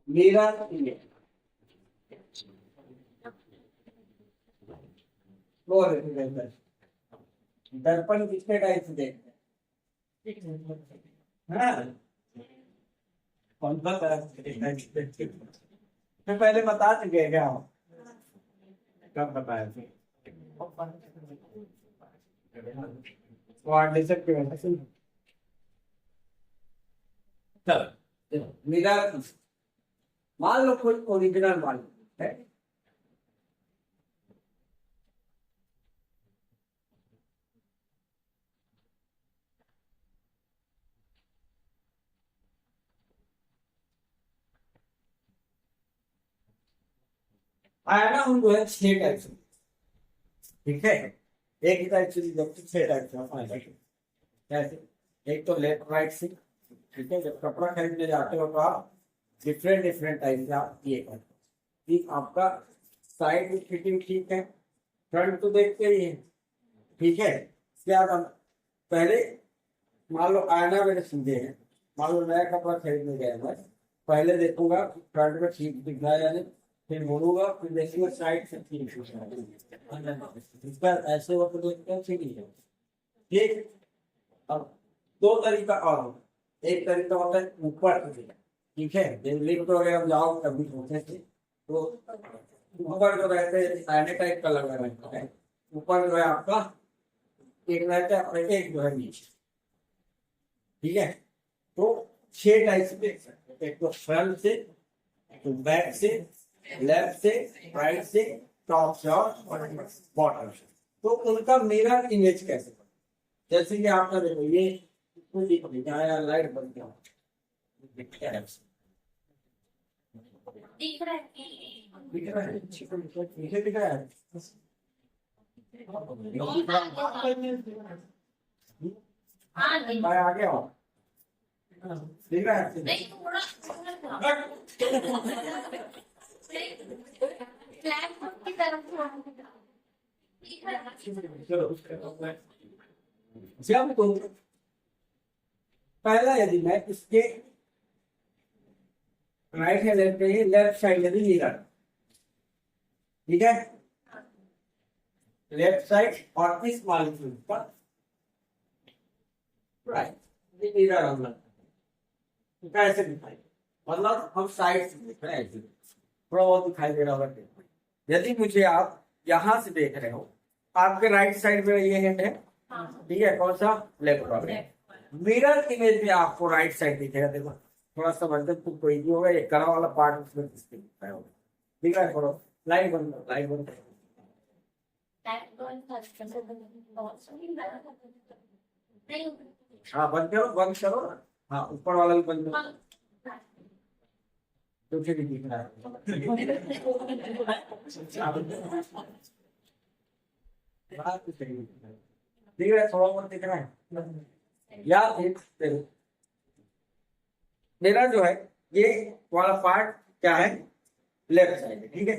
Mirror image वो है। दर्पण कितने टाइप से देखते हैं? हाँ, कौन सा तरह से देखना है? मैं पहले बता चुके हैं क्या आप? कब बताया थे? वो आप ले सकते हो। चलो मिरर, मान लो कोई ओरिजिनल मान लो है। आयना हम जो है 6 टाइप से, ठीक है। एक ही टाइप से जब 6 टाइप से हम आयना कैसे, एक तो लेफ्ट राइट से, ठीक है। जब कपड़ा खरीदने जाते हो तो आप डिफरेंट डिफरेंट टाइप से आप ये करते हो कि आपका साइड में फिटिंग ठीक है, फ्रंट तो देखते ही है, ठीक है। क्या हम पहले, मान लो आयना मेरे सीधे है, मान लो नया कपड़ा खरीदने गया मैं, पहले देखूंगा फ्रंट में ठीक दिख रहा है या नहीं, फिर मुड़ूंगा, फिर देखूंगा साइड से ठीक दिख रहा है, इसका ऐसे वक्त देखते हैं ठीक है, ठीक। अब दो तरीका और होता है। एक तरीका होता है ऊपर से, ठीक है। जब लिफ्ट वगैरह में जाओ कभी सोचे थे तो ऊपर जो रहते हैं आयने टाइप का लगा रहता है, ऊपर जो है आपका एक रहता है और एक जो है नीचे, ठीक है। तो 6 टाइप से देख सकते हैं, एक तो फ्रंट से, तो बैक से, लेफ्ट से, राइट से, टॉप से और बॉटम से। तो उनका मिरर इमेज कैसे बना? जैसे कि आपका देखो ये लाइट बन गया, दिख रहा है, दिख रहा है, नीचे दिख रहा है, मैं आ गया हूँ, दिख रहा है। जब तुम पहला, यदि मैं इसके राइट हैंड लेफ्ट पे लेफ्ट साइड यदि मिरर, ठीक है, लेफ्ट साइड और इस मॉलिक्यूल पर राइट मिरर हम कैसे दिखाई, मतलब हम साइड से देख रहे हैं, थोड़ा बहुत दिखाई दे रहा होगा। यदि मुझे आप यहां से देख रहे हो, आपके राइट साइड में ये हैंड है, ठीक है, कौन सा, लेफ्ट वाला। मिरर इमेज में आपको राइट साइड दिखेगा, देखो थोड़ा सा बंधन तो कोई भी होगा, ये कड़ा वाला पार्ट उसमें दिखता है, ठीक है। थोड़ा लाइन बंद, लाइन बंद, हाँ बंद करो, बंद करो, हाँ ऊपर वाला भी बंद करो, तो फिर दिख रहा है, थोड़ा बहुत दिख रहा है या फिर मेरा जो है ये वाला पार्ट क्या है, लेफ्ट साइड है, ठीक है।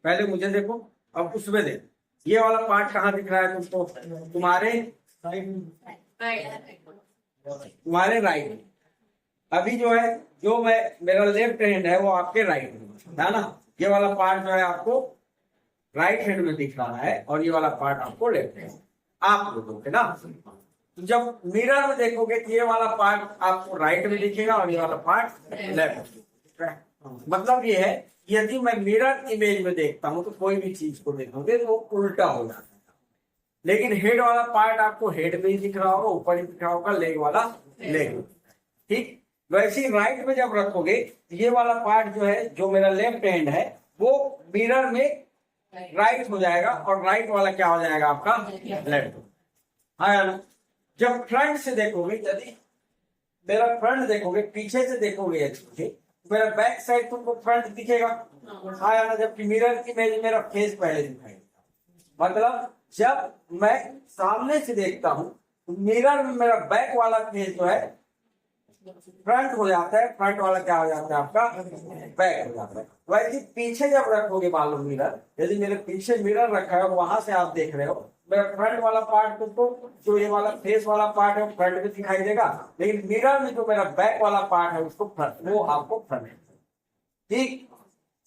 पहले मुझे देखो, अब उसमें देखो ये वाला पार्ट कहाँ दिख रहा है तुमको, तुम्हारे राइट में। अभी जो है, जो मैं मेरा लेफ्ट हैंड है वो आपके राइट में है ना, ये वाला पार्ट जो है आपको राइट हैंड में दिख रहा है और ये वाला पार्ट आपको लेफ्ट हैंड, आप देखोगे ना। तो जब मिरर में देखोगे तो ये वाला पार्ट आपको राइट में दिखेगा और ये वाला पार्ट लेफ्ट में। मतलब ये है, यदि मैं मिरर इमेज में देखता हूं तो कोई भी चीज को देखोगे तो वो उल्टा हो जाता है, लेकिन हेड वाला पार्ट आपको हेड में ही दिख रहा होगा, ऊपर ही दिख रहा होगा, लेग वाला लेग, ठीक। वैसे ही राइट में जब रखोगे ये वाला पार्ट जो है, जो मेरा लेफ्ट हैंड है, वो मिरर में राइट हो जाएगा और राइट वाला क्या हो जाएगा आपका, लेफ्ट। हाँ, जब फ्रंट से देखोगे, यदि मेरा फ्रंट देखोगे, पीछे से देखोगे मेरा बैक साइड तुमको फ्रंट दिखेगा, हाँ ना, जबकि मिरर की इमेज मेरा फेस पहले दिखाई देगा। मतलब जब मैं सामने से देखता हूं तो मिरर में मेरा बैक वाला फेस जो है फ्रंट हो जाता है, फ्रंट वाला क्या हो जाता है आपका, बैक हो जाता है। वैसे पीछे जब रखोगे मालूम मिरर, यदि मेरे पीछे मिरर रखा है वहां से आप देख रहे हो, मेरा फ्रंट वाला पार्ट तुमको, जो ये वाला फेस वाला पार्ट है फ्रंट में दिखाई देगा, लेकिन मिरर में जो मेरा बैक वाला पार्ट है उसको फ्रंट, वो आपको फ्रंट। ठीक।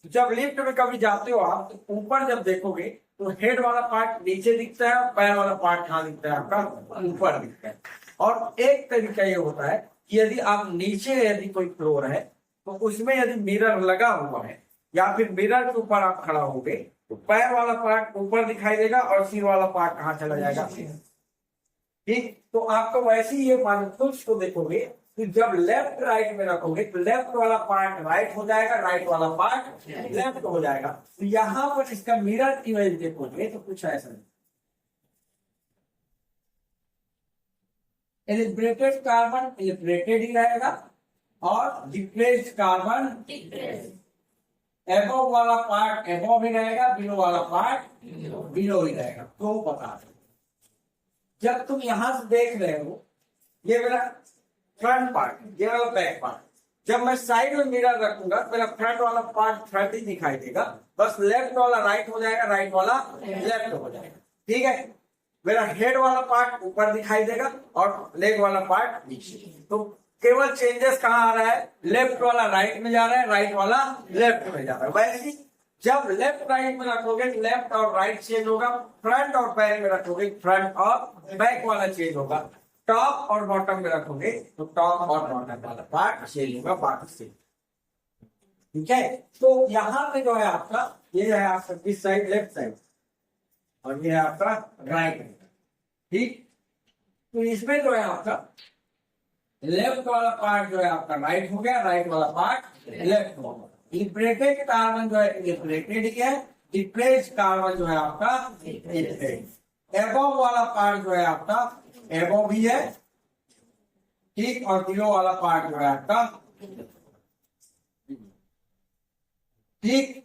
जब लिफ्ट में कभी जाते हो आप तो ऊपर जब देखोगे तो हेड वाला पार्ट नीचे दिखता है, पैर वाला पार्ट कहाँ दिखता है आपका, ऊपर दिखता है। और एक तरीका ये होता है कि यदि आप नीचे यदि कोई फ्लोर है तो उसमें यदि मिरर लगा हुआ है या फिर मिरर के ऊपर आप खड़ा होगे तो पैर वाला पार्ट ऊपर दिखाई देगा और सिर वाला पार्ट कहाँ चला जाएगा। ठीक। तो आपको वैसे ही ये मानसूच को देखोगे कि जब लेफ्ट राइट में रखोगे तो लेफ्ट वाला पार्ट राइट हो जाएगा, राइट वाला पार्ट लेफ्ट हो जाएगा। तो यहाँ पर इसका मिरर इमेज देखोगे तो कुछ ऐसा नहीं। इलिब्रेटेड कार्बन इलिब्रेटेड ही रहेगा और डिप्रेस्ड कार्बन एबोव वाला पार्ट एबोव ही रहेगा, बिलो वाला पार्ट बिलो ही रहेगा। तो बता दो जब तुम यहां से देख रहे हो ये मेरा फ्रंट पार्ट, ये वाला बैक पार्ट, जब मैं साइड में मिरर रखूंगा मेरा फ्रंट वाला पार्ट फ्रंट ही दिखाई देगा, बस लेफ्ट वाला राइट हो जाएगा, राइट वाला लेफ्ट हो जाएगा। ठीक है। मेरा हेड वाला पार्ट ऊपर दिखाई देगा और लेग वाला पार्ट नीचे। तो केवल चेंजेस कहाँ आ रहा है, लेफ्ट वाला राइट में जा रहा है, राइट वाला लेफ्ट में जा रहा है। वैसे ही जब लेफ्ट राइट में रखोगे लेफ्ट और राइट चेंज होगा, फ्रंट और बैक में रखोगे फ्रंट और बैक वाला चेंज होगा, टॉप और बॉटम में रखोगे तो टॉप और बॉटम वाला पार्ट चेंज होगा बाकी से। ठीक है। तो यहाँ पे जो है आपका ये है आपका किस साइड, लेफ्ट साइड, और ये है आपका राइट। ठीक। तो इसमें जो है आपका लेफ्ट वाला पार्ट जो है आपका राइट हो गया, राइट वाला पार्ट लेफ्ट हो गया। इलिब्रेटेड कार्बन जो है इलिब्रेटेड ही है, डिप्रेस्ड कार्बन जो है आपका डिप्रेस्ड। एबोव वाला पार्ट जो है आपका एबोव भी है। ठीक। और बिलो वाला पार्ट जो है आपका ठीक।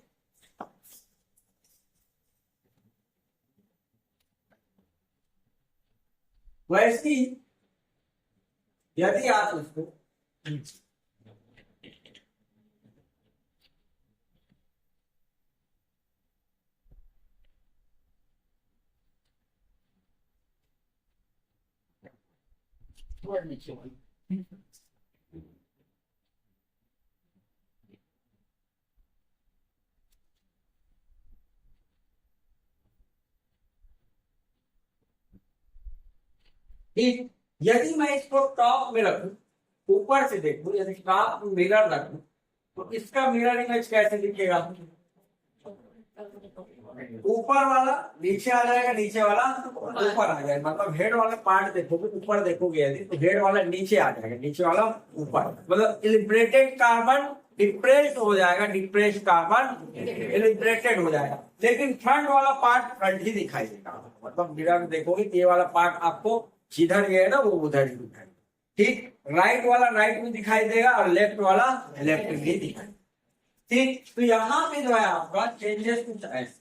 वैसी यदि आप उसको ठीक। यदि मैं इसको टॉप में रखूं, ऊपर से देखूं, यदि टॉप में मिरर रखूं तो इसका मिरर इमेज कैसे दिखेगा, ऊपर वाला नीचे आ जाएगा, नीचे वाला ऊपर आ जाएगा। मतलब हेड वाला पार्ट देखोगे ऊपर देखोगे यदि तो हेड वाला नीचे आ जाएगा, नीचे वाला ऊपर। मतलब इलिब्रेटेड कार्बन डिप्रेस्ड हो जाएगा, डिप्रेस्ड कार्बन इलिब्रेटेड हो जाएगा, लेकिन फ्रंट वाला पार्ट फ्रंट ही दिखाई देगा। मतलब मिरर में देखोगे ये वाला पार्ट आपको जिधर ये है ना वो उधर ही दिखाई। ठीक। राइट वाला राइट में दिखाई देगा और लेफ्ट वाला लेफ्ट में ही दिखाई। ठीक। तो यहाँ पे जो है आपका चेंजेस कुछ ऐसे,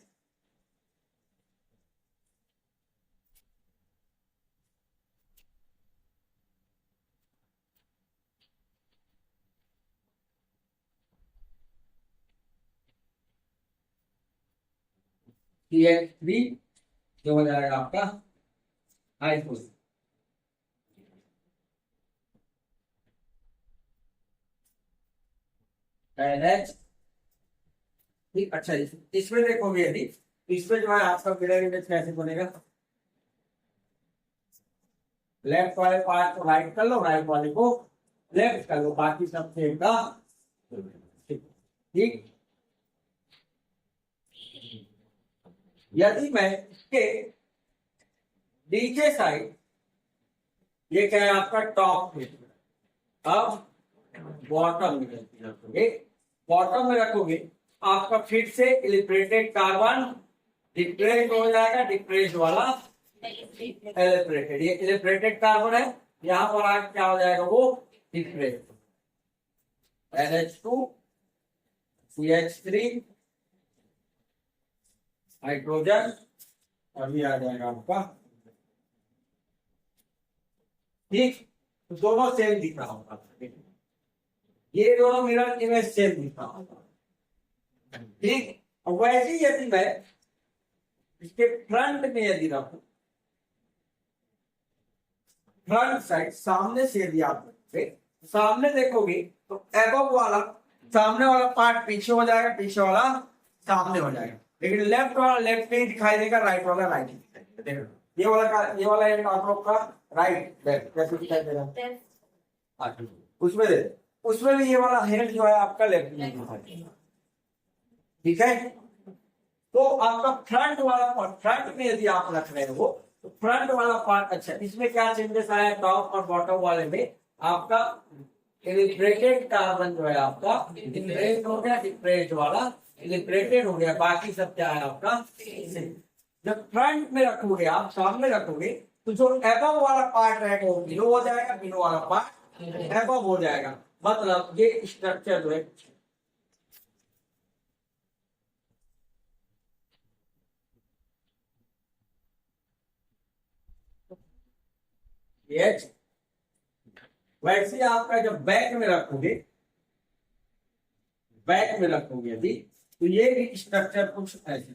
CH3 जो हो जाएगा आपका हाइड्रोजन। NH। ठीक। अच्छा इसमें देखोगे यदि तो इसमें जो है आपका मिरर इमेज कैसे बनेगा, लेफ्ट वाले पार्ट को राइट कर लो, राइट वाले को लेफ्ट कर लो, बाकी सब सेम का। ठीक। यदि मैं इसके नीचे साइड, ये क्या है आपका टॉप में, अब बॉटम में रखोगे, बॉटम में रखोगे आपका फिर से इलिब्रेटेड कार्बन डिप्रेस्ड हो जाएगा, डिप्रेस्ड वाला इलिब्रेटेड, ये इलिब्रेटेड कार्बन है, यहां पर आज क्या हो जाएगा वो डिप्रेस्ड, NH2 CH3 हाइड्रोजन, अभी आ जाएगा आपका। ठीक। तो दोनों सेम दिख रहा होगा, ये दोनों मिरर इमेज सेम दिख रहा होगा। ठीक। और वैसे ही यदि मैं इसके फ्रंट में यदि रखूं, फ्रंट साइड सामने से यदि आप सामने देखोगे तो एबव वाला सामने वाला पार्ट पीछे हो जाएगा, पीछे वाला सामने हो जाएगा, लेकिन लेफ्ट वाला लेफ्ट नहीं दिखाई देगा, राइट वाला राइट दिखाई देगा। देखो ये वाला एक आप लोग का राइट लेफ्ट कैसे दिखाई दे रहा है, उसमें दे, उसमें भी ये वाला हैंड जो है आपका लेफ्ट में दिखाई देगा। ठीक है, तो आपका फ्रंट वाला पार्ट, फ्रंट में यदि आप रख रहे हो तो फ्रंट वाला पार्ट, अच्छा इसमें क्या चेंजेस आया, टॉप और बॉटम वाले में आपका इलिब्रेटेड कार्बन जो है आपका इलिब्रेट हो गया, इलिब्रेट वाला इलिब्रेटेड हो गया, बाकी सब क्या है आपका। जब फ्रंट में रखोगे आप, सामने रखोगे, तो जो एबव वाला पार्ट रहेगा वो बिलो हो जाएगा, बिलो वाला पार्ट एबव हो जाएगा। मतलब ये स्ट्रक्चर जो है ये, वैसे आपका जब बैक में रखोगे, बैक में रखोगे यदि, तो ये भी स्ट्रक्चर कुछ ऐसे,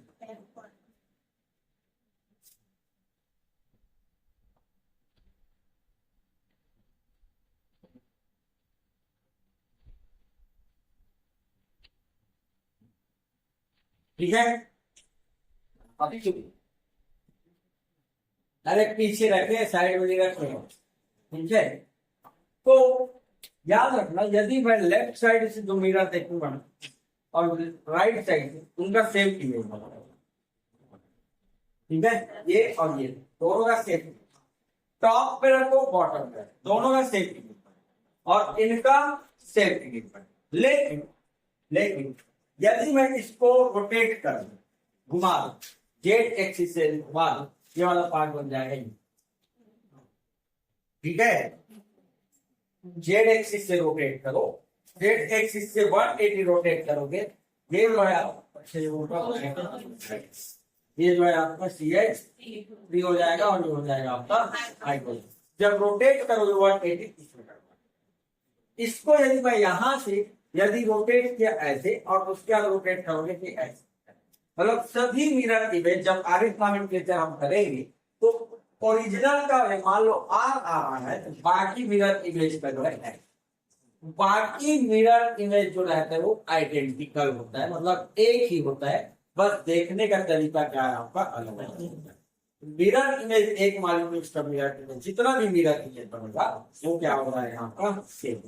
ठीक है। अरे पीछे रखे, साइड में रखे, ठीक है। तो याद रखना, यदि मैं लेफ्ट साइड से जो मिरर देखूंगा और राइट साइड से, उनका सेम इमेज बना, ठीक है, ये और ये दोनों का सेम, टॉप पे रखो बॉटम पे, दोनों का सेम इमेज और इनका सेम इमेज। लेकिन लेकिन यदि मैं इसको रोटेट कर दूं, घुमा दूं, जेड एक्सिस से घुमा दूं, ये वाला पार्ट बन जाएगा, ठीक है। जेड एक्सिस से रोटेट करो, जेड एक्सिस से 180 रोटेट करोगे, ये जो है ये जो है आपका CH3 हो जाएगा और ये हो जाएगा आपका हाइड्रोजन। जब रोटेट करोगे 180, इसको यदि मैं यहां से यदि रोटेट किया ऐसे और उसके बाद रोटेट करोगे कि ऐसे, मतलब सभी मिरर इमेज जब आरिफ नॉमेनक्लेचर हम करेंगे तो ओरिजिनल का मान लो आर आ रहा है, तो बाकी मिरर इमेज का जो है, बाकी मिरर इमेज जो रहता है वो आइडेंटिकल होता है, मतलब एक ही होता है, बस देखने का तरीका क्या है आपका अलग है। मिरर इमेज एक मॉलिक्यूल का मिरर इमेज, जितना भी मिरर इमेज बनेगा वो क्या हो रहा है आपका सेम,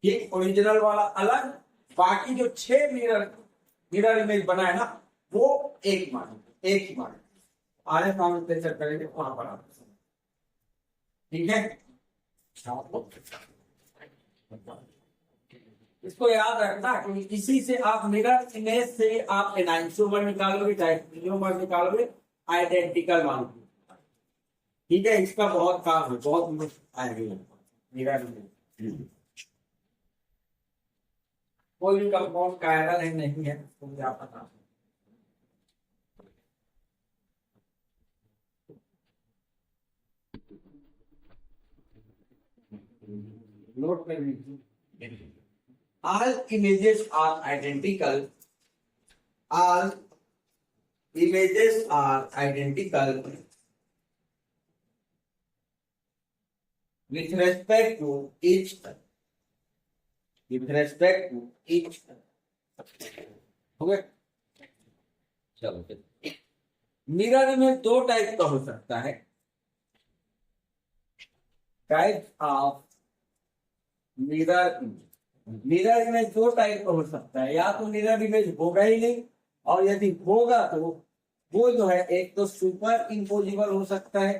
ये ओरिजिनल वाला अलग, बाकी जो 6 मिरर इमेज बना है ना वो एक मॉलिक्यूल, एक ही मॉलिक्यूल। आरएफ नॉमेनक्लेचर करेंगे वहां पर आप, ठीक है। इसको याद रखना कि इसी से आप मिरर इमेज से आप एनाइसोमर निकालोगे, डायस्टेरियोमर निकालोगे, आइडेंटिकल मानोगे, ठीक है। इसका बहुत काम है, बहुत आएगा मिरर इमेज। कोई भी कंपाउंड कायरल नहीं है, तुम क्या पता, नोट में भी all images are identical, all images are identical with respect to each other, with respect to each other, okay। चलो, मिरर में 2 टाइप का हो सकता है, type of mirror image. Mirror image 2 type का हो सकता है, या तो मिरर इमेज होगा ही नहीं, और यदि होगा तो वो जो है एक तो सुपर इम्पोजिबल हो सकता है,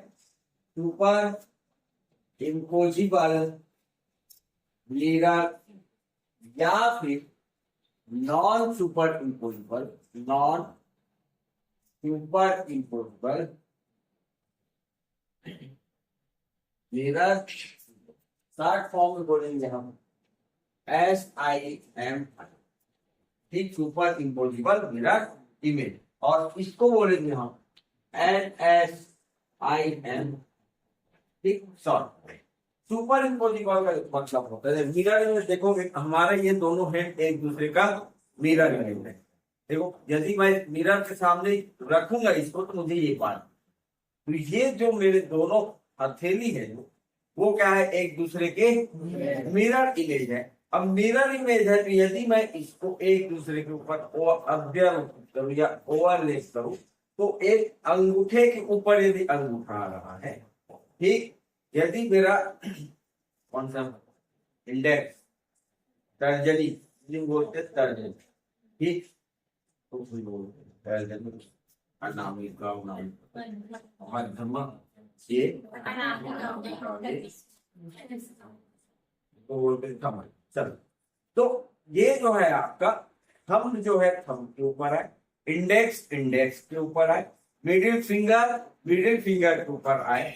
सुपर इम्पोजिबल मिरर, या फिर non super imposable, non super imposable mirror, short form में बोलेंगे हम SIM, ठीक, सुपर इम्पोजिबल मिरर इमेज, और इसको बोलेंगे हम NSIM, ठीक, शॉर्ट। सुपर इम्पोजिबल का मतलब होता है, मिरर इमेज देखोगे हमारे ये दोनों हैं एक दूसरे का मिरर इमेज है। देखो यदि मैं मिरर के सामने रखूंगा इसको तो मुझे ये बात, तो ये जो मेरे दोनों हथेली है वो क्या है, एक दूसरे के मिरर इमेज है। अब मिरर इमेज है, तो यदि मैं इसको एक दूसरे के ऊपर अव्यवस्थित करूं या ओवरलेप करूं, तो एक अंगूठे के ऊपर यदि अंगूठा आ रहा है, ठीक, यदि मेरा कौन सा इंडेक्स, तर्जनी बोलते तर्जनी, ठीक, तो तर्जनी अनामिका मध्यमा ये तो बोलते थंब। चलो, तो ये जो है आपका थंब जो है थंब के ऊपर है, इंडेक्स इंडेक्स के ऊपर है, मिडिल फिंगर के ऊपर आए,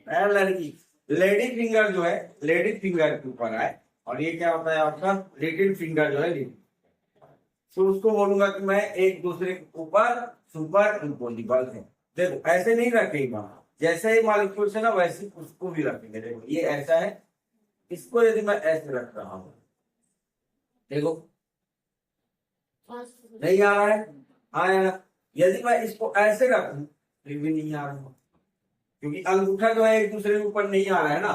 लड़की लेडी फिंगर जो है लेडी फिंगर के ऊपर आए, और ये क्या होता है आपका लिटिल फिंगर जो है लिटिल, तो उसको बोलूंगा कि मैं एक दूसरे के ऊपर सुपर इम्पोजिबल है। देखो ऐसे नहीं रखेगा, जैसे ही मॉलिक्यूल से ना वैसे उसको भी रखेंगे। देखो ये ऐसा है, इसको यदि मैं ऐसे रख रहा हूं, देखो नहीं आ रहा है, आया। यदि मैं इसको ऐसे रखूं फिर भी नहीं आ रहा, क्योंकि अंगूठा जो है एक दूसरे के ऊपर नहीं आ रहा है ना,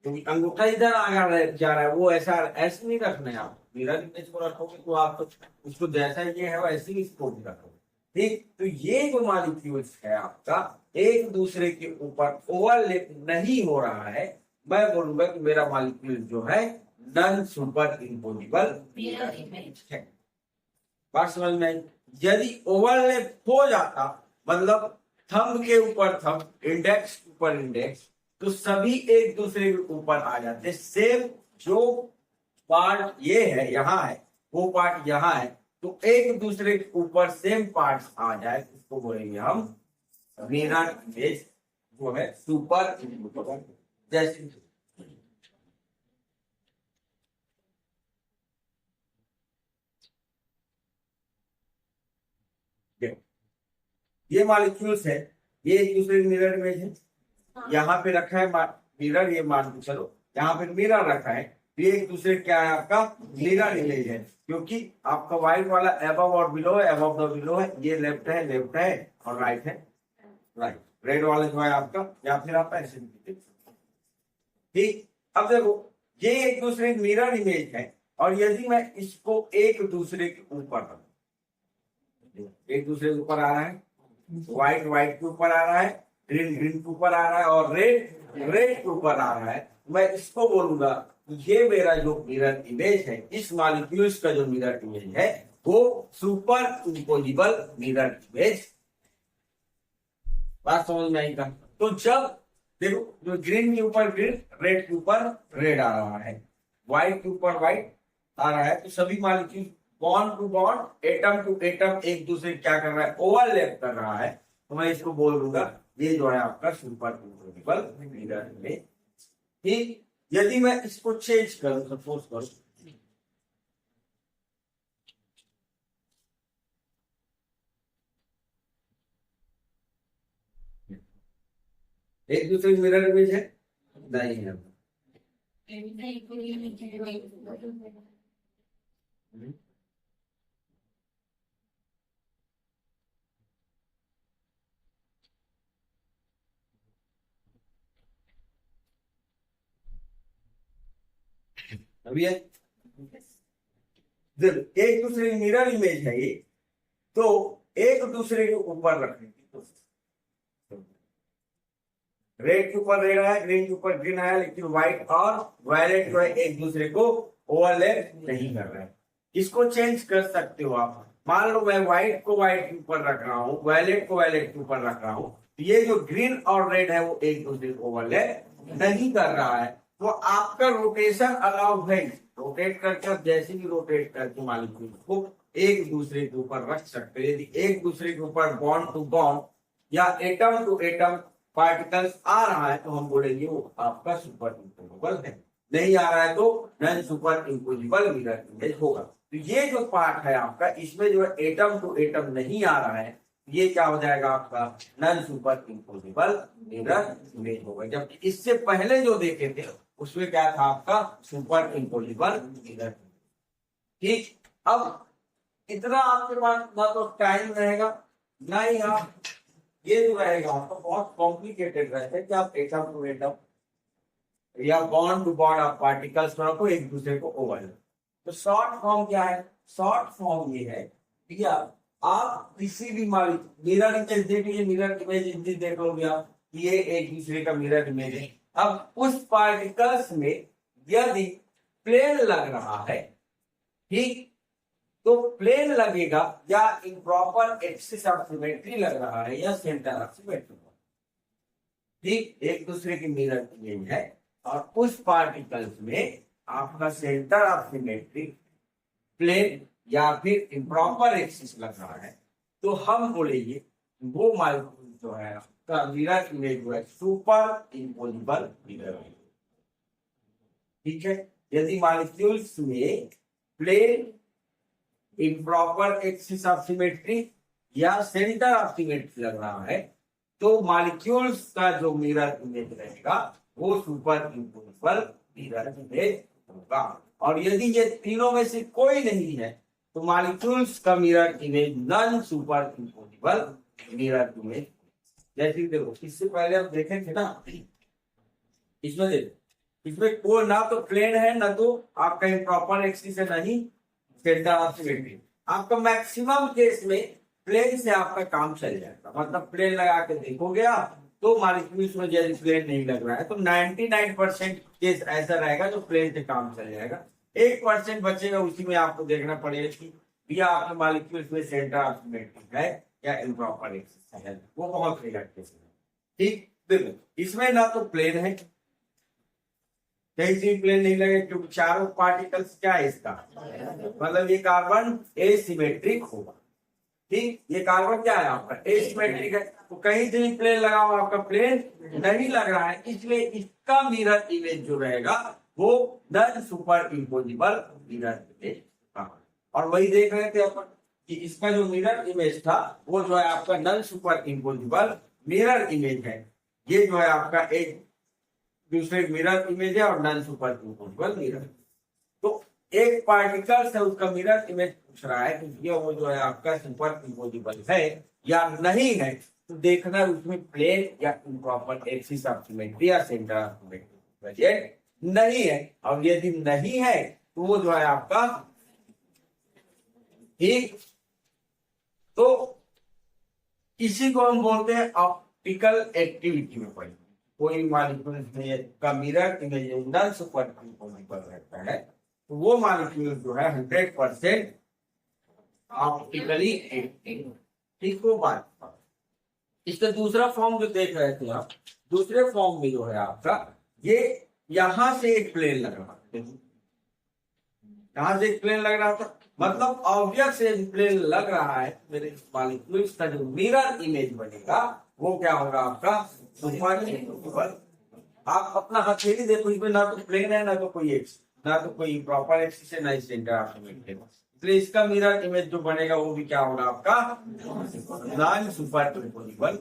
क्योंकि अंगूठा इधर आ जा रहा है, वो ऐसा ऐसे नहीं रखना है। आप मिरर इमेज को रखोगे तो आप तो उसको जैसा ये है वैसे ही इसको भी रखोगे, ठीक। तो ये जो मॉलिक्यूल्स है आपका एक दूसरे के ऊपर ओवरलैप नहीं हो रहा है, मैं बोलूंगा कि मेरा मॉलिक्यूल जो है नॉन सुपर इम्पोजिबल इमेज है। बात समझ में आई? यदि ओवरलैप हो जाता, मतलब थंब के ऊपर थंब, इंडेक्स के ऊपर इंडेक्स, तो सभी एक दूसरे के ऊपर आ जाते। सेम जो पार्ट ये है यहाँ है, वो पार्ट यहाँ है, तो एक दूसरे के ऊपर सेम पार्ट्स आ जाए, उसको बोलेंगे हम मिरर इमेज, जो है सुपर इम्पोजिबल। जैसे ये मॉलिक्यूल्स है, ये एक दूसरे के मिरर इमेज है, यहाँ पे रखा है मिरर, ये मान के चलो यहाँ पे मिरर रखा है, ये एक दूसरे क्या है आपका मिरर इमेज है, क्योंकि आपका व्हाइट वाला अबव और बिलो है, अबव द बिलो है, ये लेफ्ट है और राइट है राइट, रेड वाला जो है आपका, या फिर आप ऐसे ठीक। अब देखो ये एक दूसरे मिरर इमेज है, और यदि मैं इसको एक दूसरे के ऊपर, एक दूसरे के ऊपर आ रहा है, व्हाइट व्हाइट के ऊपर आ रहा है, ग्रीन ग्रीन के ऊपर आ रहा है, और रेड रेड के ऊपर आ रहा है, मैं इसको बोलूंगा ये मेरा जो मिरर इमेज है, इस मॉलिक्यूल्स का जो मिरर इमेज है वो सुपर इम्पोजिबल मिरर इमेज। बात समझ में आई? तो जब देखो जो ग्रीन के ऊपर ग्रीन, रेड के ऊपर रेड आ रहा है, व्हाइट के ऊपर व्हाइट आ रहा है, तो सभी molecule bond to bond, atom to atom एक दूसरे क्या कर रहा है, ओवरलैप कर रहा है, तो मैं इसको बोल दूंगा ये जो है आपका सुपर इम्पोजिबल मिरर इमेज। ठीक, यदि मैं इसको चेंज करूं, सपोज करूं एक दूसरे मिरर इमेज है, नहीं है, अभी है एक दूसरे की मिरर इमेज है ये, तो एक दूसरे के ऊपर रखने की कोशिश, रेड के ऊपर रेड आया, ग्रीन के ऊपर ग्रीन आया, लेकिन व्हाइट और वायलेट जो है एक दूसरे को ओवरलैप नहीं कर रहे हैं। इसको चेंज कर सकते हो आप, मान लो मैं व्हाइट को व्हाइट के ऊपर रख रहा हूँ, वायलेट को वायलेट के ऊपर रख रहा हूँ, तो ये जो ग्रीन और रेड है वो एक दूसरे को ओवरलैप नहीं कर रहा है, तो आपका रोटेशन अलाउड है। रोटेट करके आप जैसे भी रोटेट करके मॉलिक्यूल को एक दूसरे के ऊपर रख सकते हैं। यदि एक दूसरे के ऊपर बॉन्ड टू बॉन्ड या एटम टू एटम पार्टिकल्स आ रहा है, तो हम बोलेंगे वो आपका सुपर इम्पोजिबल है, नहीं आ रहा है तो non super imposable mirror image होगा। तो ये जो पार्ट है आपका, इसमें जो है एटम टू एटम नहीं आ रहा है, ये क्या हो जाएगा आपका non super imposable mirror image होगा। जबकि इससे पहले जो देखे थे उसमें क्या था आपका सुपर इम्पोजिबल मिरर। ठीक, अब इतना आपके पास ना तो टाइम रहेगा ना ही आप ये जो रहेगा आपका बहुत कॉम्प्लिकेटेड रहता है कि आप एटम टू एटम या बॉन्ड टू बॉन्ड आप पार्टिकल्स को रखो एक दूसरे को ओवरलैप। तो शॉर्ट फॉर्म क्या है? शॉर्ट फॉर्म ये है कि आप किसी भी मिरर इमेज देख लीजिए, मिरर इमेज देख लोगे आप, ये एक दूसरे का मिरर इमेज है। अब उस पार्टिकल्स में यदि प्लेन लग रहा है, ठीक, तो प्लेन लगेगा या इम्प्रॉपर एक्सिस ऑफ सिमेट्री लग रहा है या सेंटर ऑफ सिमेट्री, ठीक, एक दूसरे की मिरर इमेज है और उस पार्टिकल्स में आपका सेंटर ऑफ सिमेट्री प्लेन या फिर इम्प्रॉपर एक्सिस लग रहा है, तो हम बोलेंगे वो मॉलिक्यूल जो है आपका मिरर इमेज जो है सुपर इम्पोजिबल मिरर, ठीक है। यदि मॉलिक्यूल्स में plane improper axis of symmetry या सेंटर ऑफ सिमेट्री लग रहा है, तो मॉलिक्यूल्स का जो मिरर इमेज रहेगा वो सुपर इम्पोजिबल मिरर इमेज होगा। और यदि ये तीनों में से कोई नहीं है तो मॉलिक्यूल्स का mirror image non super imposable mirror image. जैसे देखो, इससे पहले हम देखे थे ना, इसमें देखो, इसमें कोई ना तो प्लेन है ना तो आपका इम्प्रॉपर एक्सिस है, नहीं सेंटर ऑफ सिमेट्री। आपका मैक्सिमम केस में प्लेन से आपका काम चल जाएगा, मतलब प्लेन लगा के देखोगे आप तो मॉलिक्यूल्स में यदि प्लेन नहीं लग रहा है तो 99% केस ऐसा रहेगा जो प्लेन से काम चल जाएगा। 1% बचेगा, उसी में आपको देखना पड़ेगा कि भैया आपके मॉलिक्यूल्स में सेंटर ऑफ सिमेट्री है या इम्प्रॉपर एक्सिस है, वो बहुत रेयर केस है, ठीक। देखो इसमें ना तो प्लेन है, कहीं से प्लेन नहीं लगे क्योंकि चारों पार्टिकल्स क्या है इसका, मतलब ये कार्बन एसिमेट्रिक होगा, ठीक। ये कार्बन क्या है आपका एसिमेट्रिक है, तो कहीं से भी प्लेन लगा हुआ आपका प्लेन नहीं लग रहा है, इसलिए इसका मिरर इमेज जो रहेगा वो non super imposable mirror image होगा। और वही देख रहे थे अपन कि इसका जो मिरर इमेज था वो जो है आपका non super imposable mirror image है। ये जो है आपका एक दूसरे मिरर इमेज है और नॉन सुपर इम्पोजिबल मिरर। तो एक पार्टिकल से उसका मिरर इमेज पूछ रहा है कि ये वो जो है आपका सुपर इम्पोजिबल है या नहीं है, तो देखना उसमें प्लेन या इम्प्रॉपर एक्सिस ऑफ सिमेट्री या सेंटर ऑफ सिमेट्री प्रेजेंट नहीं है। और यदि नहीं है तो वो जो है आपका, ठीक, तो इसी को हम बोलते हैं ऑप्टिकल एक्टिविटी में पढ़े। कोई मॉलिक्यूल का mirror image non super imposable रहता है तो वो मॉलिक्यूल जो है 100% ऑप्टिकली एक्टिव, ठीक। वो बात इसका दूसरा फॉर्म जो देख रहे थे आप, दूसरे फॉर्म में जो है आपका ये यहां से एक प्लेन लग रहा है, यहां से एक प्लेन लग रहा था, मतलब ऑब्जेक्ट से प्लेन लग रहा है, मेरे मॉलिक्यूल का जो मिरर इमेज बनेगा वो क्या होगा आपका सुपर इम्पोजिबल। आप अपना हथेली देखो, इसमें ना तो प्लेन है ना तो कोई एक्स, ना तो कोई प्रॉपर एक्सिस है ना सेंटर ऑफ सिमेट्री, इसलिए इसका मिरर इमेज जो बनेगा वो भी क्या होगा आपका non super imposable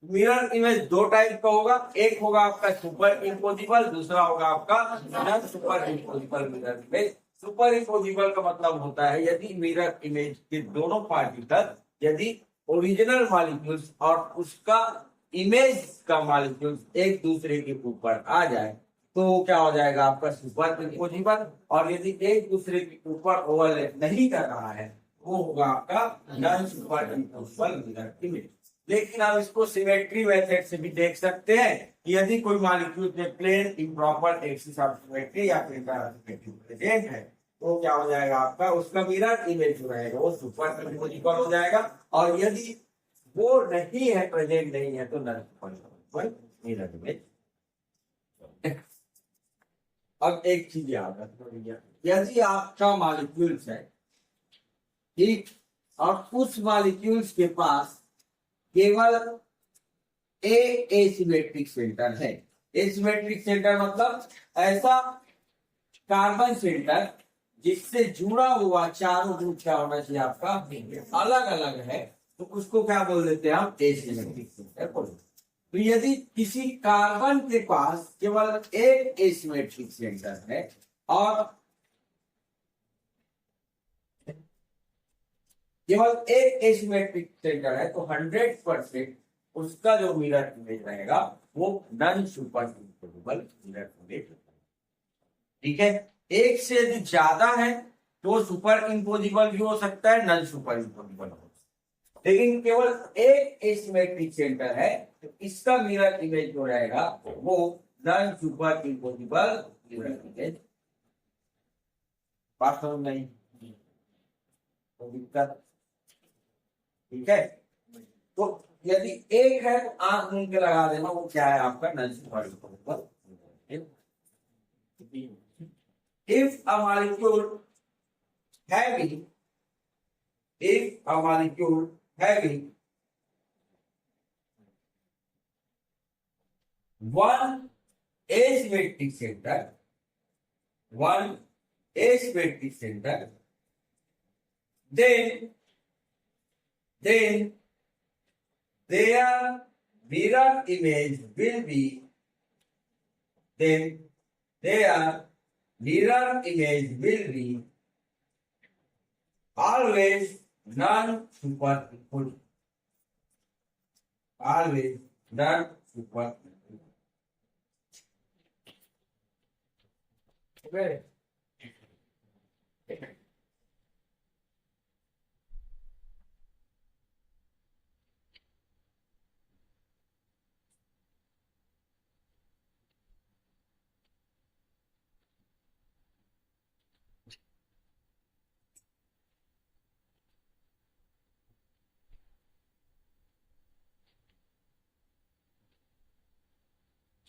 mirror image. दो टाइप का होगा, एक होगा आपका सुपर इम्पोजिबल, दूसरा होगा आपका non super imposable mirror image. Super imposable का मतलब होता है यदि मिरर इमेज के दोनों पार्टिकल यदि ओरिजिनल मॉलिक्यूल्स और उसका इमेज का मॉलिक्यूल्स एक दूसरे के ऊपर आ जाए तो क्या हो जाएगा आपका सुपर इम्पोजिबल। और यदि एक दूसरे के ऊपर ओवरलैप नहीं कर रहा है वो होगा आपका non super imposable mirror image. लेकिन आप इसको सिमेट्री मेथड से भी देख सकते हैं कि यदि कोई मॉलिक्यूल में plane improper axis of symmetry या फिर प्रेजेंट है तो क्या हो जाएगा आपका उसका मिरर इमेज जो रहेगा वो सुपर इम्पोजिबल हो जाएगा। और यदि वो नहीं है, प्रेजेंट नहीं है, तो नॉन सुपर मिरर इमेज। अब एक चीज याद रखना, यदि आपका मॉलिक्यूल्स है, ठीक, और उस मॉलिक्यूल्स के पास केवल एसिमेट्रिक सेंटर है। एसिमेट्रिक सेंटर मतलब ऐसा कार्बन सेंटर जिससे जुड़ा हुआ चारों ग्रुप क्या होना चाहिए आपका अलग अलग है, तो उसको क्या बोल देते हैं हम एसिमेट्रिक सेंटर बोल। तो यदि किसी कार्बन के पास केवल एक एसिमेट्रिक सेंटर है और केवल एक एसिमेट्रिक सेंटर है तो 100% उसका जो मिरर इमेज रहेगा वो non super imposable mirror image होगा। ठीक है, एक से यदि ज्यादा है तो सुपर इम्पोजिबल भी हो सकता है, नॉन सुपर इम्पोजिबल हो सकता है। लेकिन केवल एक एसिमेट्रिक सेंटर है तो इसका मिरर इमेज जो रहेगा वो non super imposable mirror image. बात समझ नहीं तो दिक्कत। ठीक है, तो यदि एक है तो आंख मूंद के लगा देना वो क्या है आपका non super imposable. If a molecule having one asymmetric center, then their mirror image will be always non-superimposable. Always non-superimposable. Okay.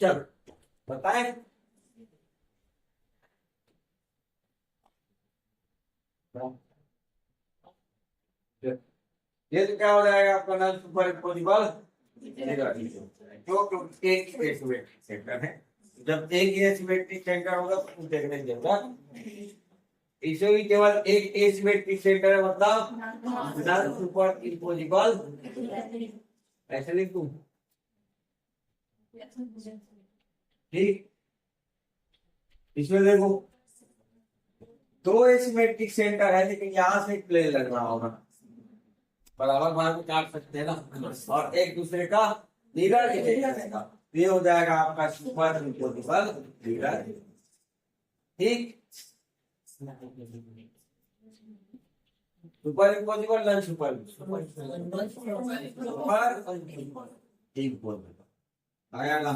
चलो बताएं। ये तो क्या हो जाएगा आपका नॉन सुपर इम्पोजिबल क्योंकि एक एसिमेट्रिक सेंटर है। जब एक एसिमेट्रिक सेंटर होगा तो देखने की जरूरत, इसे भी केवल एक एसिमेट्रिक सेंटर है मतलब नॉन सुपर इम्पोजिबल। ऐसे लिख दूं ठीक। इसमें देखो दो एसिमेट्रिक सेंटर है लेकिन यहाँ से प्लेन लग रहा होगा, बराबर बार को काट सकते हैं ना, और एक दूसरे का मिरर इमेज रहेगा, ये हो जाएगा आपका सुपर इम्पोजिबल मिरर। ठीक, super imposable non super imposable आया ना,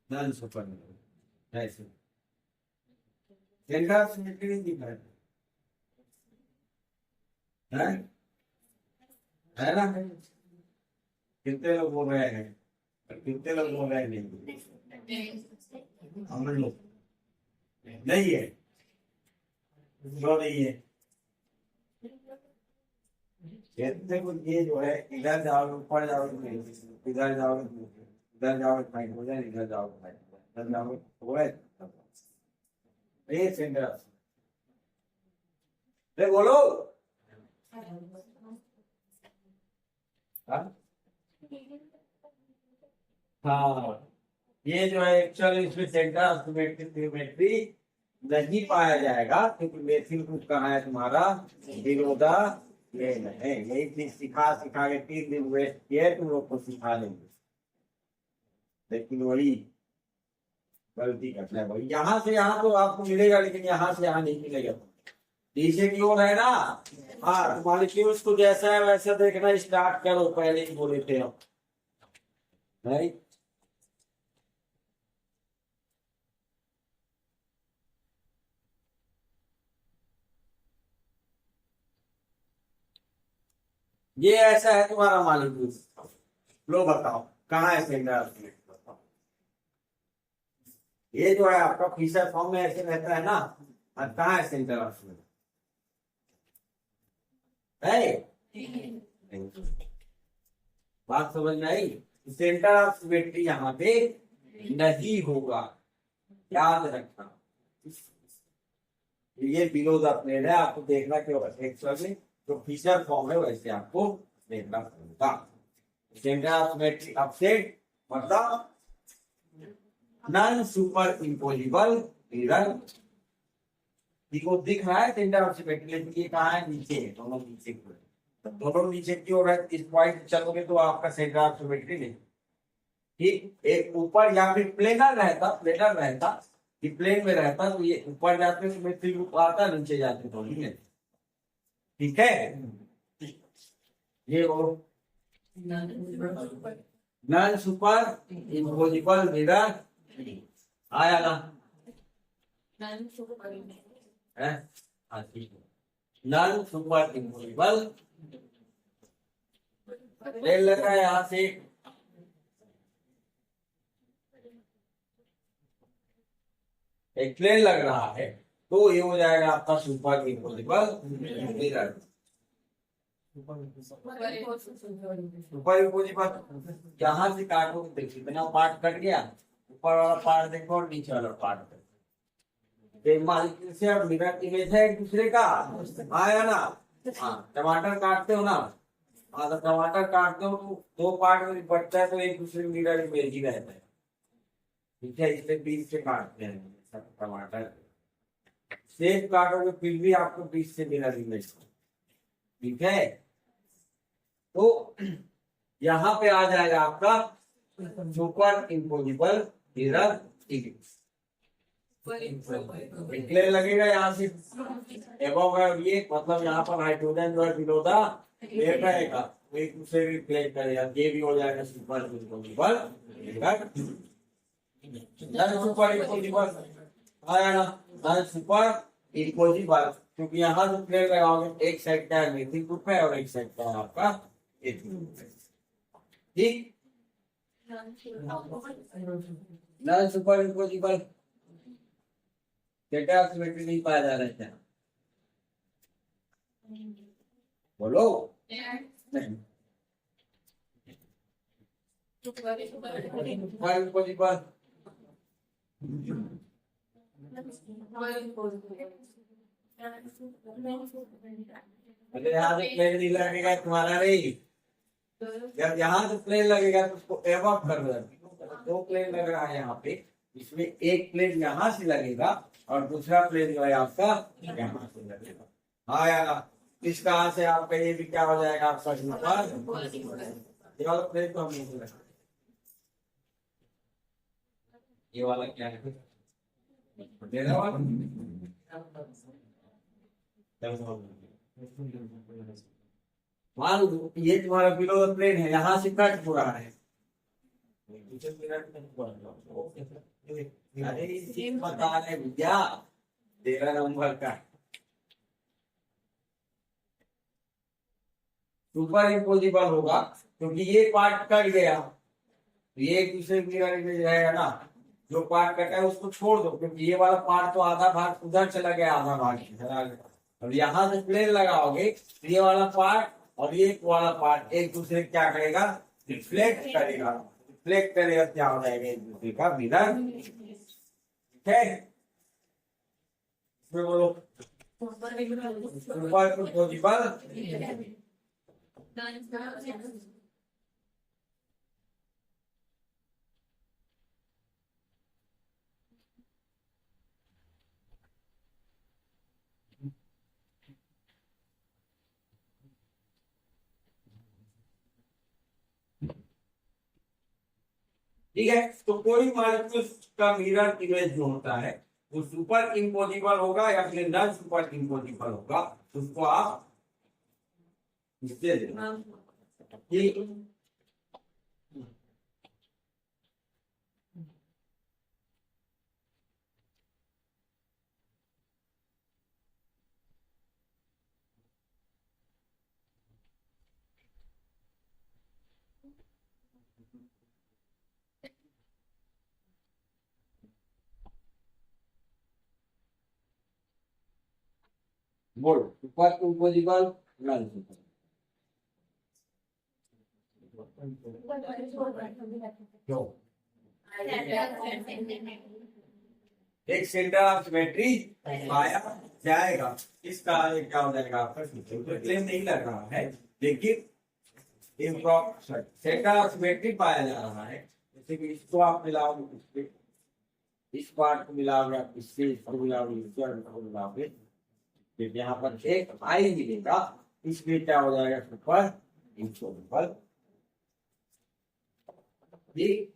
नॉन सुपर ऐसे सेंटर सिमेट्री दिखा है ना। कितने लोग बोल रहे हैं, कितने लोग बोल रहे हैं नहीं, हम लोग नहीं है, क्यों नहीं है। ये जो है इधर जाओगे ऊपर जाओगे, इधर जाओगे इधर जाओगे फाइंड हो जाए, इधर जाओगे फाइंड इधर जाओगे हो गए। ये सेंटर ले बोलो हाँ, ये जो है एक्चुअली इसमें सेंटर ऑफ सिमेट्री नहीं पाया जाएगा क्योंकि मेथिल ग्रुप कहाँ है तुम्हारा, विरोधा प्लेन है। यही चीज सिखा सिखा के 3 दिन वेस्ट किए तुम लोग को सिखा लेंगे, लेकिन वही गलती करना है। वही यहाँ से यहाँ तो आपको मिलेगा लेकिन यहाँ से यहाँ नहीं मिलेगा, नीचे की ओर है ना। हाँ, मॉलिक्यूल्स को जैसा है वैसा देखना स्टार्ट करो, पहले ही बोले थे हम, नहीं। ये ऐसा है तुम्हारा मॉलिक्यूल, लो बताओ कहाँ है सेंटर। ये जो है आपका फिशर फॉर्म में ऐसे रहता है ना, और कहाँ है सेंटर ऑफ है। बात समझ में आई, सेंटर ऑफ सिमेट्री यहाँ पे नहीं होगा, याद रखना। ये बिलो द प्लेन है, आपको देखना कि एक्चुअली जो फिशर फॉर्म है वैसे आपको देखना पड़ेगा। सेंटर ऑफ सिमेट्री अपसेट मतलब नॉन सुपर इम्पोजिबल मिरर को दिख रहा है सेंटर ऑफ सिमेट्री, लेकिन ये कहाँ है, नीचे है, दोनों नीचे की ओर। तो दोनों नीचे की ओर है, इस पॉइंट चलोगे तो आपका सेंटर ऑफ सिमेट्री नहीं। ठीक, एक ऊपर या फिर प्लेनर रहता कि प्लेन में रहता तो ये ऊपर जाते सिमेट्री रूप आता, नीचे जाते तो नहीं है। ठीक है, ये वो नॉन सुपर इम्पोजिबल मिरर आया ना है, हाँ ठीक है, नॉन सुपर इम्पोजिबल ले लगा है यहाँ से, एक प्लेन लग रहा है तो ये हो जाएगा आपका superimposable mirror. Super imposable यहाँ से काटो, देखिए इतना पार्ट कट गया, ऊपर वाला पार्ट देखो और नीचे वाला पार्ट देखो, से अब मिरर इमेज है एक दूसरे का, आया ना। हाँ, टमाटर काटते हो ना, हाँ तो टमाटर काटते हो तो दो पार्ट में बचता है तो एक दूसरे मिरर इमेज ही रहता है। ठीक है, इससे बीच से काटते हैं सब टमाटर, सेब काटोगे फिर भी आपको बीच से मिरर इमेज। ठीक है, तो यहाँ पे आ जाएगा आपका superimposable mirror image. Plane लगेगा यहाँ से एबव है, ये मतलब यहाँ पर हाइड्रोजन जो है बिलो द प्लेन रहेगा, तो एक दूसरे भी प्लेन करेगा, ये भी हो जाएगा super imposable mirror. Super imposable आया ना, सुपर इम्पोजिबल, क्योंकि यहाँ जो प्लेन लगाओगे एक साइड का है मेथिक ग्रुप है और एक साइड का है आपका एथिक ग्रुप है। ठीक, non super imposable data symmetry नहीं पाया जा रहा है, बोलो नहीं। सुपर इम्पोजिबल यहाँ से प्लेन नहीं लगेगा तुम्हारा, नहीं जब यहाँ से प्लेन लगेगा तो उसको एबव कर दो। दो प्लेन लग रहा है यहाँ पे, इसमें एक प्लेन यहाँ से लगेगा और दूसरा प्लेन जो है आपका यहाँ से लगेगा। हाँ यार, इस कहाँ से आपका ये भी क्या हो जाएगा आपका ये वाला प्लेन तो हम नहीं लगा, ये वाला क्या है मान लो ये तुम्हारा बिलो द प्लेन है, यहाँ से कट हो रहा है, अरे बता रहे भैया 13 नंबर का सुपर इम्पोजिबल होगा क्योंकि ये पार्ट कट गया, ये एक दूसरे मिरर में जाएगा ना, जो पार्ट कटा है उसको छोड़ दो क्योंकि ये वाला पार्ट तो आधा भाग उधर चला गया, आधा भाग इधर आ गया। और यहाँ से प्लेन लगाओगे तो ये वाला पार्ट और ये वाला पार्ट एक दूसरे क्या करेगा, रिफ्लेक्ट करेगा, रिफ्लेक्ट करेगा, क्या हो जाएगा एक दूसरे का मिरर। ठीक है, बोलो सुपर इम्पोजिबल ठीक है। तो कोई मॉलिक्यूल का मिरर इमेज जो होता है वो सुपर इम्पोजिबल होगा या फिर नॉन सुपर इम्पोजिबल होगा, उसको आप इससे देना। बोल सुपर इम्पोजिबल नॉन सुपर, क्यों एक सेंटर ऑफ सिमेट्री पाया जाएगा, इसका क्या हो जाएगा आपका प्लेन नहीं लग रहा है लेकिन सेंटर ऑफ सिमेट्री पाया जा रहा है, जैसे कि इसको आप मिलाओगे, इस पार्ट को मिलाओगे, आप इससे इसको मिलाओगे, इसको मिलाओगे फिर यहाँ पर एक आई मिलेगा, इसलिए क्या हो जाएगा सुपर इंसॉल्युबल। ठीक।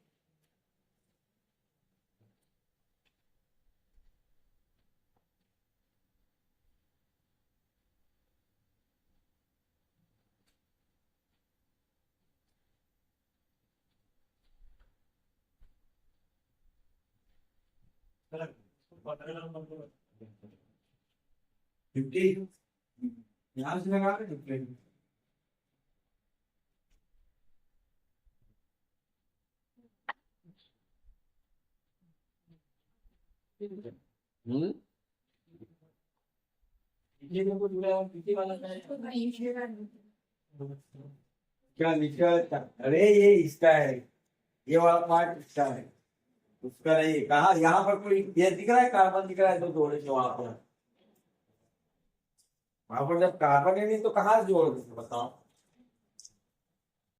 फिफ्टी यहाँ से लगा रहे 50। हम्म, ये देखो जुड़ा किसी वाला है। क्या लिखा है? अरे ये इसका है, ये वाला पार्ट इसका है, उसका नहीं। कहा यहाँ पर कोई ये दिख रहा है, कार्बन दिख रहा है तो जोड़े से वहां पर। वहां पर जब कार्बन है नहीं तो कहाँ से जोड़ बताओ।